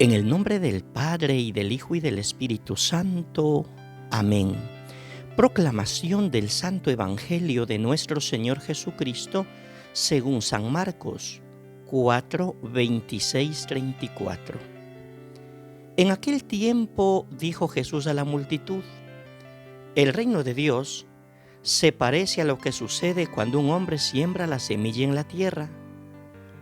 En el nombre del Padre, y del Hijo, y del Espíritu Santo. Amén. Proclamación del Santo Evangelio de nuestro Señor Jesucristo, según San Marcos 4, 26, 34. En aquel tiempo dijo Jesús a la multitud: el reino de Dios se parece a lo que sucede cuando un hombre siembra la semilla en la tierra,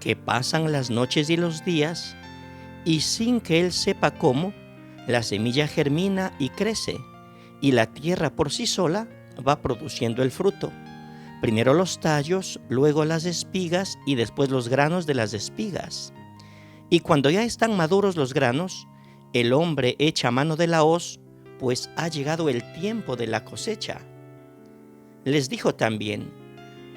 que pasan las noches y los días, y sin que él sepa cómo, la semilla germina y crece, y la tierra por sí sola va produciendo el fruto. Primero los tallos, luego las espigas y después los granos de las espigas. Y cuando ya están maduros los granos, el hombre echa mano de la hoz, pues ha llegado el tiempo de la cosecha. Les dijo también: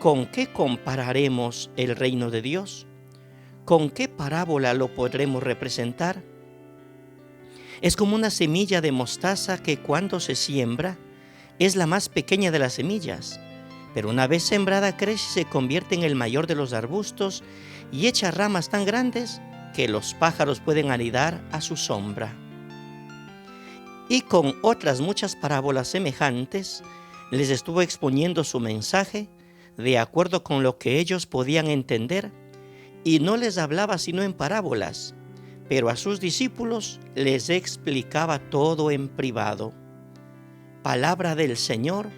¿con qué compararemos el reino de Dios? ¿Con qué parábola lo podremos representar? Es como una semilla de mostaza que cuando se siembra es la más pequeña de las semillas, pero una vez sembrada crece y se convierte en el mayor de los arbustos y echa ramas tan grandes que los pájaros pueden anidar a su sombra. Y con otras muchas parábolas semejantes les estuvo exponiendo su mensaje de acuerdo con lo que ellos podían entender, y no les hablaba sino en parábolas, pero a sus discípulos les explicaba todo en privado. Palabra del Señor.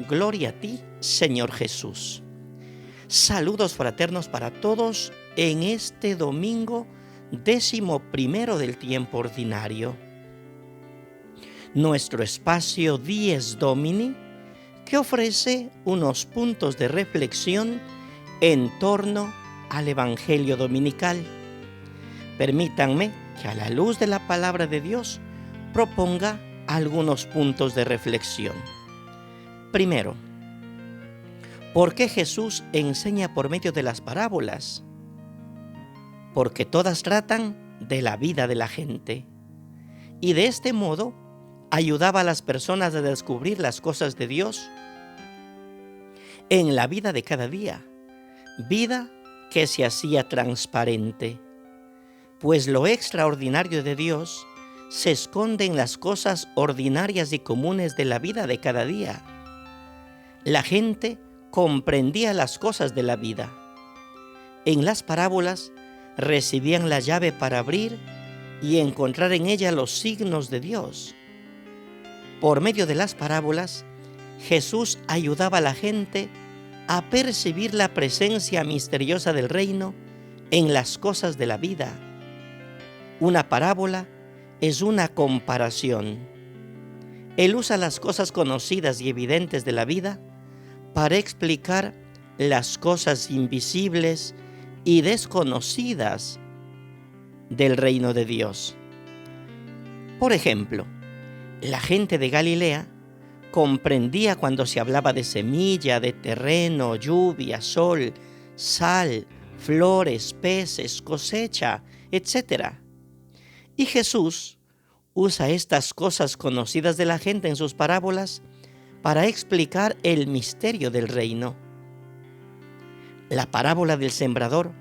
Gloria a ti, Señor Jesús. Saludos fraternos para todos en este domingo 11º del tiempo ordinario. Nuestro espacio Dies Domini, que ofrece unos puntos de reflexión en torno al Evangelio dominical. Permítanme que a la luz de la palabra de Dios proponga algunos puntos de reflexión. Primero, ¿por qué Jesús enseña por medio de las parábolas? Porque todas tratan de la vida de la gente, y de este modo ayudaba a las personas a descubrir las cosas de Dios en la vida de cada día, vida que se hacía transparente, pues lo extraordinario de Dios se esconde en las cosas ordinarias y comunes de la vida de cada día. La gente comprendía las cosas de la vida. En las parábolas recibían la llave para abrir y encontrar en ella los signos de Dios. Por medio de las parábolas, Jesús ayudaba a la gente a percibir la presencia misteriosa del reino en las cosas de la vida. Una parábola es una comparación. Él usa las cosas conocidas y evidentes de la vida para explicar las cosas invisibles y desconocidas del reino de Dios. Por ejemplo, la gente de Galilea comprendía cuando se hablaba de semilla, de terreno, lluvia, sol, sal, flores, peces, cosecha, etc. Y Jesús usa estas cosas conocidas de la gente en sus parábolas para explicar el misterio del reino. La parábola del sembrador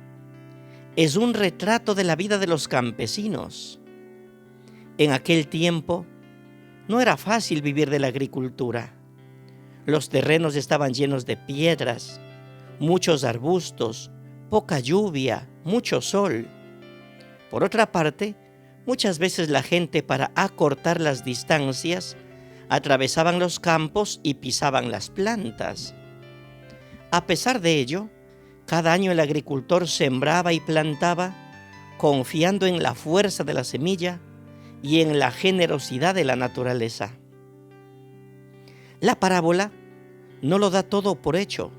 es un retrato de la vida de los campesinos. En aquel tiempo no era fácil vivir de la agricultura. Los terrenos estaban llenos de piedras, muchos arbustos, poca lluvia, mucho sol. Por otra parte, muchas veces la gente, para acortar las distancias, atravesaban los campos y pisaban las plantas. A pesar de ello, cada año el agricultor sembraba y plantaba, confiando en la fuerza de la semilla y en la generosidad de la naturaleza. La parábola no lo da todo por hecho,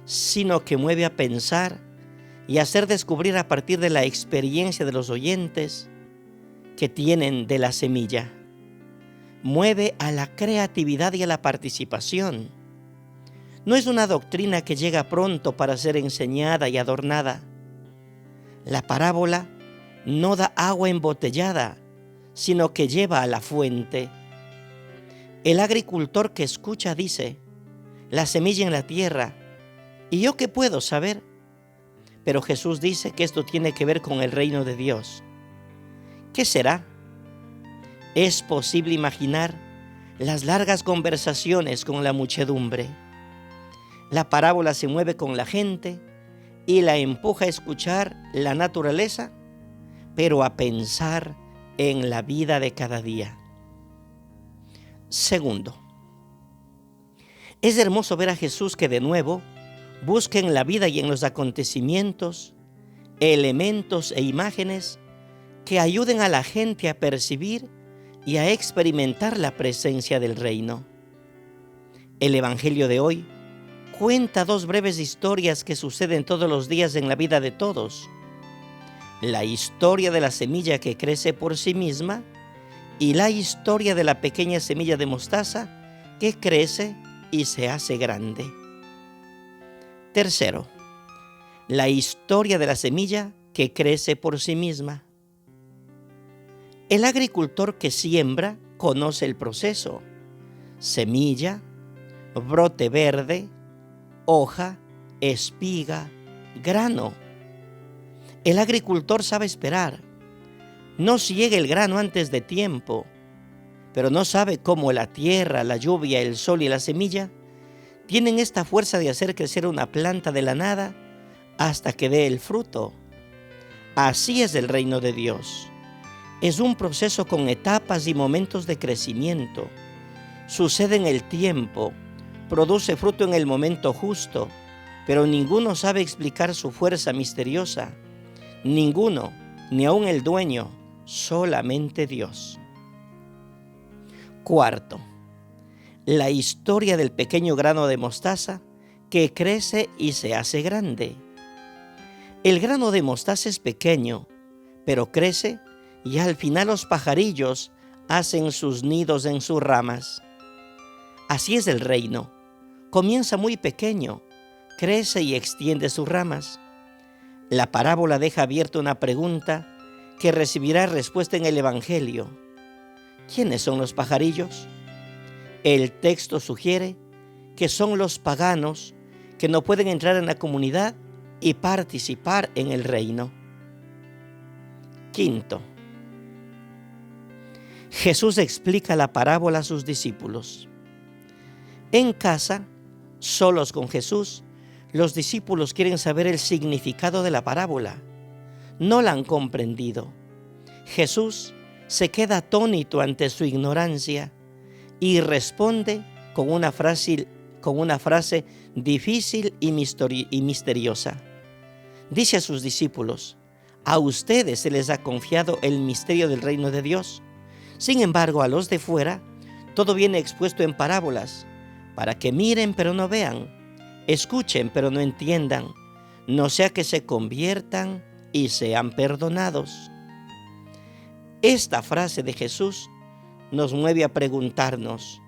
sino que mueve a pensar y a hacer descubrir a partir de la experiencia de los oyentes que tienen de la semilla. Mueve a la creatividad y a la participación. No es una doctrina que llega pronto para ser enseñada y adornada. La parábola no da agua embotellada, sino que lleva a la fuente. El agricultor que escucha dice: la semilla en la tierra, ¿y yo qué puedo saber? Pero Jesús dice que esto tiene que ver con el reino de Dios, ¿Qué será? Es posible imaginar las largas conversaciones con la muchedumbre. La parábola se mueve con la gente y la empuja a escuchar la naturaleza, pero a pensar en la vida de cada día. Segundo, es hermoso ver a Jesús que de nuevo busca en la vida y en los acontecimientos elementos e imágenes que ayuden a la gente a percibir y a experimentar la presencia del reino. El Evangelio de hoy cuenta dos breves historias que suceden todos los días en la vida de todos. La historia de la semilla que crece por sí misma y la historia de la pequeña semilla de mostaza que crece y se hace grande. Tercero, la historia de la semilla que crece por sí misma. El agricultor que siembra conoce el proceso: semilla, brote verde, hoja, espiga, grano. El agricultor sabe esperar. No ciega el grano antes de tiempo, pero no sabe cómo la tierra, la lluvia, el sol y la semilla tienen esta fuerza de hacer crecer una planta de la nada hasta que dé el fruto. Así es el reino de Dios. Es un proceso con etapas y momentos de crecimiento. Sucede en el tiempo, produce fruto en el momento justo, pero ninguno sabe explicar su fuerza misteriosa. Ninguno, ni aun el dueño, solamente Dios. Cuarto, la historia del pequeño grano de mostaza que crece y se hace grande. El grano de mostaza es pequeño, pero crece y al final los pajarillos hacen sus nidos en sus ramas. Así es el reino. Comienza muy pequeño, crece y extiende sus ramas. La parábola deja abierta una pregunta que recibirá respuesta en el Evangelio. ¿Quiénes son los pajarillos? El texto sugiere que son los paganos que no pueden entrar en la comunidad y participar en el reino. Quinto, Jesús explica la parábola a sus discípulos. En casa, solos con Jesús, los discípulos quieren saber el significado de la parábola. No la han comprendido. Jesús se queda atónito ante su ignorancia y responde con una frase difícil y misteriosa. Dice a sus discípulos: a ustedes se les ha confiado el misterio del reino de Dios. Sin embargo, a los de fuera, todo viene expuesto en parábolas, para que miren pero no vean, escuchen pero no entiendan, no sea que se conviertan y sean perdonados. Esta frase de Jesús nos mueve a preguntarnos: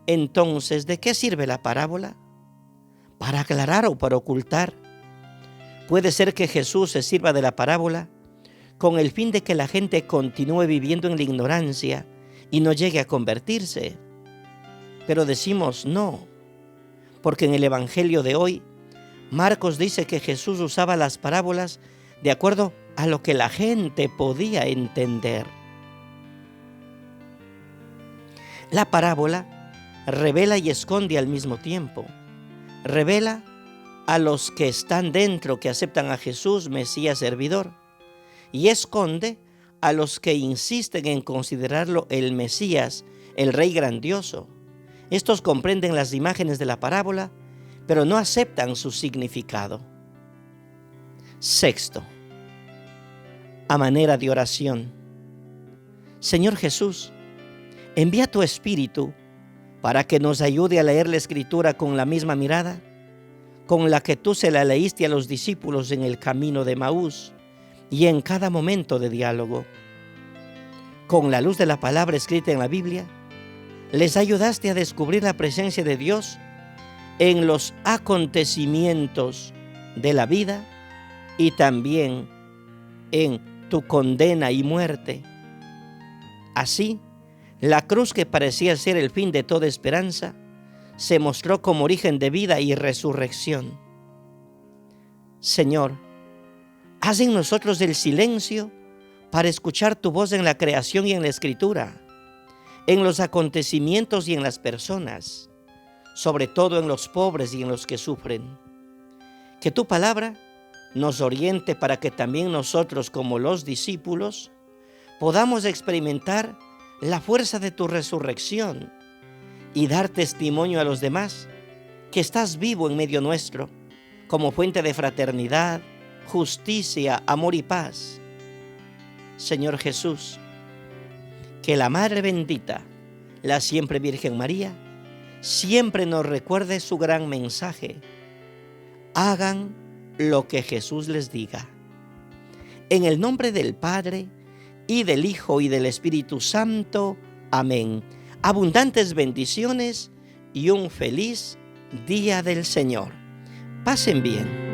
entonces, ¿de qué sirve la parábola? ¿Para aclarar o para ocultar? Puede ser que Jesús se sirva de la parábola con el fin de que la gente continúe viviendo en la ignorancia y no llegue a convertirse. Pero decimos no, porque en el Evangelio de hoy, Marcos dice que Jesús usaba las parábolas de acuerdo a lo que la gente podía entender. La parábola revela y esconde al mismo tiempo. Revela a los que están dentro, que aceptan a Jesús, Mesías servidor, y esconde a los que insisten en considerarlo el Mesías, el Rey grandioso. Estos comprenden las imágenes de la parábola, pero no aceptan su significado. Sexto, a manera de oración. Señor Jesús, envía tu Espíritu para que nos ayude a leer la Escritura con la misma mirada con la que tú se la leíste a los discípulos en el camino de Emaús y en cada momento de diálogo. Con la luz de la palabra escrita en la Biblia, les ayudaste a descubrir la presencia de Dios en los acontecimientos de la vida y también en tu condena y muerte. Así, la cruz, que parecía ser el fin de toda esperanza, se mostró como origen de vida y resurrección. Señor, haz en nosotros del silencio para escuchar tu voz en la creación y en la escritura, en los acontecimientos y en las personas, sobre todo en los pobres y en los que sufren. Que tu palabra nos oriente para que también nosotros, como los discípulos, podamos experimentar la fuerza de tu resurrección y dar testimonio a los demás que estás vivo en medio nuestro, como fuente de fraternidad, justicia, amor y paz. Señor Jesús, que la Madre bendita, la siempre Virgen María, siempre nos recuerde su gran mensaje. Hagan lo que Jesús les diga. En el nombre del Padre, y del Hijo, y del Espíritu Santo. Amén. Abundantes bendiciones y un feliz día del Señor. Pasen bien.